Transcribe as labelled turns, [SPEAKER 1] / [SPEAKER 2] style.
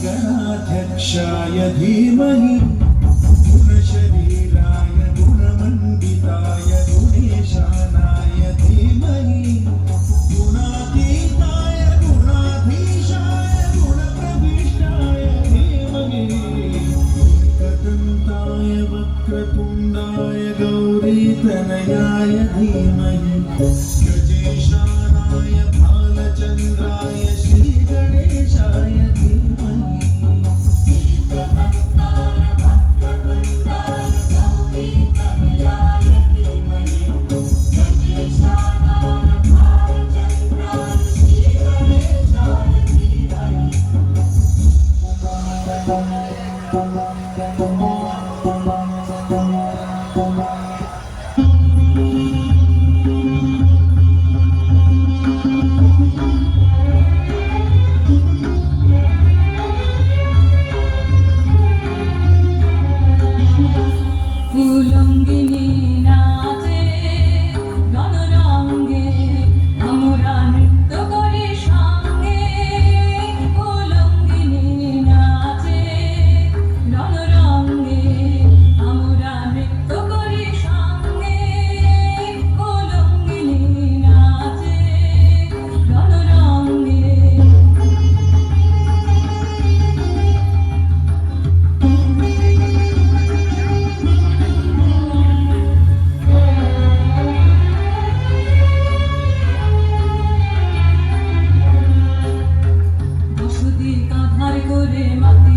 [SPEAKER 1] गणाध्यक्षाय धीमहि गुणशरीराय गुणमण्डिताय गुणेशानाय धीमहि गुणातीताय गुणाधीशाय गुणप्रविष्टाय धीमहि एकदन्ताय वक्रतुण्डाय गौरीतनयाय धीमहि गजेशानाय भालचन्द्राय श्रीगणेशाय धीमहि एकदन्ताय वक्रतुण्डाय गौरीतनयाय धीमहि गजेशानाय भालचन्द्राय श्रीगणेशाय धीमहि
[SPEAKER 2] উলঙ্গিনী নাচে রণরঙ্গে আমরা নৃত্য করি সঙ্গে উলঙ্গিনী নাচে রণরঙ্গে আমরা নৃত্য করি সঙ্গে উলঙ্গিনী নাচে রণরঙ্গে বসতি কাঁধার করে মাটি